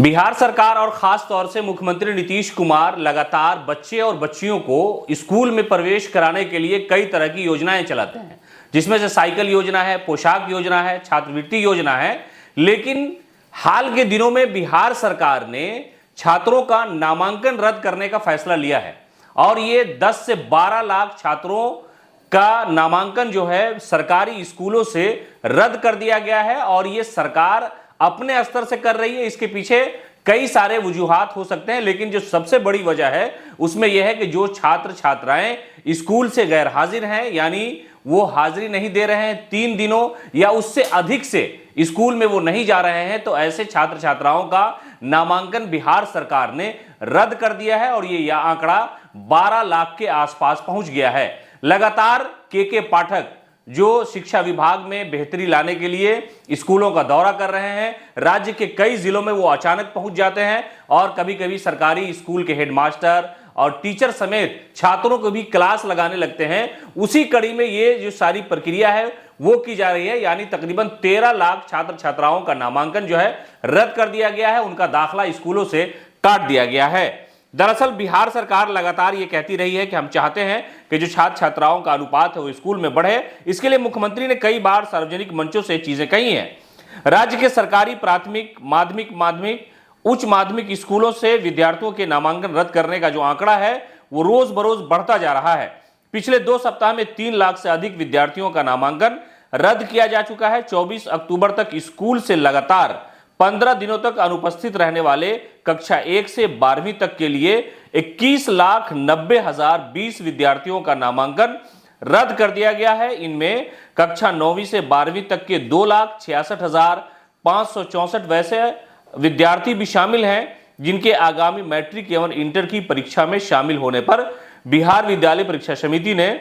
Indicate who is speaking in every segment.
Speaker 1: बिहार सरकार और खास तौर से मुख्यमंत्री नीतीश कुमार लगातार बच्चे और बच्चियों को स्कूल में प्रवेश कराने के लिए कई तरह की योजनाएं चलाते हैं, जिसमें से साइकिल योजना है, पोशाक योजना है, छात्रवृत्ति योजना है। लेकिन हाल के दिनों में बिहार सरकार ने छात्रों का नामांकन रद्द करने का फैसला लिया है और ये 10 से 12 लाख छात्रों का नामांकन जो है सरकारी स्कूलों से रद्द कर दिया गया है। और ये सरकार अपने स्तर से कर रही है। इसके पीछे कई सारे वजूहात हो सकते हैं, लेकिन जो सबसे बड़ी वजह है उसमें यह है कि जो छात्र छात्राएं स्कूल से गैर हाजिर हैं, यानी वो हाजिरी नहीं दे रहे हैं 3 दिनों या उससे अधिक से स्कूल में वो नहीं जा रहे हैं, तो ऐसे छात्र छात्राओं का नामांकन बिहार सरकार ने रद्द कर दिया है और ये आंकड़ा 12 लाख के आसपास पहुंच गया है। लगातार के पाठक जो शिक्षा विभाग में बेहतरी लाने के लिए स्कूलों का दौरा कर रहे हैं, राज्य के कई जिलों में वो अचानक पहुंच जाते हैं और कभी कभी सरकारी स्कूल के हेडमास्टर और टीचर समेत छात्रों को भी क्लास लगाने लगते हैं। उसी कड़ी में ये जो सारी प्रक्रिया है वो की जा रही है, यानी तकरीबन 13 लाख छात्र छात्राओं का नामांकन जो है रद्द कर दिया गया है, उनका दाखला स्कूलों से काट दिया गया है। दरअसल बिहार सरकार लगातार ये कहती रही है कि हम चाहते हैं कि जो छात्र छात्राओं का अनुपात है वो स्कूल में बढ़े। इसके लिए मुख्यमंत्री ने कई बार सार्वजनिक मंचों से चीजें कही हैं। राज्य के सरकारी प्राथमिक, माध्यमिक, उच्च माध्यमिक स्कूलों से विद्यार्थियों के नामांकन रद्द करने का जो आंकड़ा है वो रोज बरोज बढ़ता जा रहा है। पिछले 2 सप्ताह में 3 लाख से अधिक विद्यार्थियों का नामांकन रद्द किया जा चुका है। 24 अक्टूबर तक स्कूल से लगातार 15 दिनों तक अनुपस्थित रहने वाले कक्षा 1 से 12वीं तक के लिए 21,90,020 विद्यार्थियों का नामांकन रद्द कर दिया गया है। इनमें कक्षा 9वीं से 12वीं तक के 2,66,564 वैसे विद्यार्थी भी शामिल हैं जिनके आगामी मैट्रिक एवं इंटर की परीक्षा में शामिल होने पर बिहार विद्यालय परीक्षा समिति ने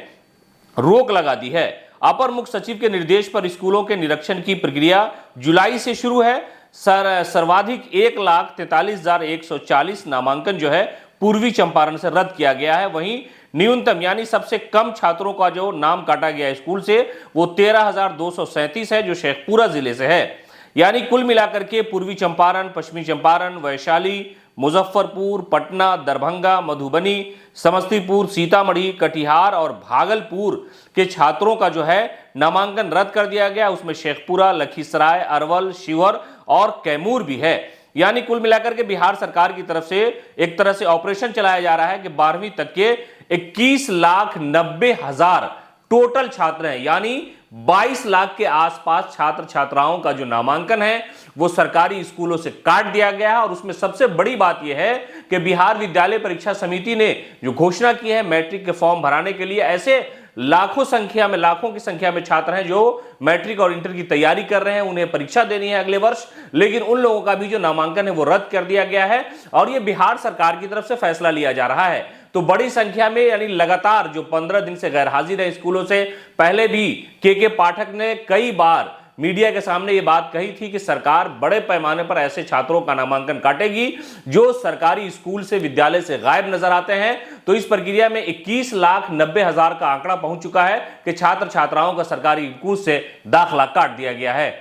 Speaker 1: रोक लगा दी है। अपर मुख्य सचिव के निर्देश पर स्कूलों के निरीक्षण की प्रक्रिया जुलाई से शुरू है। सर्वाधिक 1,43,140 नामांकन जो है पूर्वी चंपारण से रद्द किया गया है। वहीं न्यूनतम यानी सबसे कम छात्रों का जो नाम काटा गया है स्कूल से वो 13,237 है, जो शेखपुरा जिले से है। यानी कुल मिलाकर के पूर्वी चंपारण, पश्चिमी चंपारण, वैशाली, मुजफ्फरपुर, पटना, दरभंगा, मधुबनी, समस्तीपुर, सीतामढ़ी, कटिहार और भागलपुर के छात्रों का जो है नामांकन रद्द कर दिया गया। उसमें शेखपुरा, लखीसराय, अरवल, शिवहर और कैमूर भी है। यानी कुल मिलाकर के बिहार सरकार की तरफ से एक तरह से ऑपरेशन चलाया जा रहा है कि 12वीं तक के 21,90,000 टोटल छात्र हैं, यानी 22 लाख के आसपास छात्र छात्राओं का जो नामांकन है वो सरकारी स्कूलों से काट दिया गया है। और उसमें सबसे बड़ी बात यह है कि बिहार विद्यालय परीक्षा समिति ने जो घोषणा की है मैट्रिक के फॉर्म भराने के लिए, ऐसे लाखों की संख्या में छात्र हैं जो मैट्रिक और इंटर की तैयारी कर रहे हैं, उन्हें परीक्षा देनी है अगले वर्ष, लेकिन उन लोगों का भी जो नामांकन है वो रद्द कर दिया गया है और ये बिहार सरकार की तरफ से फैसला लिया जा रहा है। तो बड़ी संख्या में यानी लगातार जो 15 दिन से गैर हाजिर है स्कूलों से, पहले भी के पाठक ने कई बार मीडिया के सामने ये बात कही थी कि सरकार बड़े पैमाने पर ऐसे छात्रों का नामांकन काटेगी जो सरकारी स्कूल से, विद्यालय से गायब नजर आते हैं। तो इस प्रक्रिया में 21,90,000 का आंकड़ा पहुंच चुका है कि छात्र छात्राओं का सरकारी स्कूल से दाखला काट दिया गया है।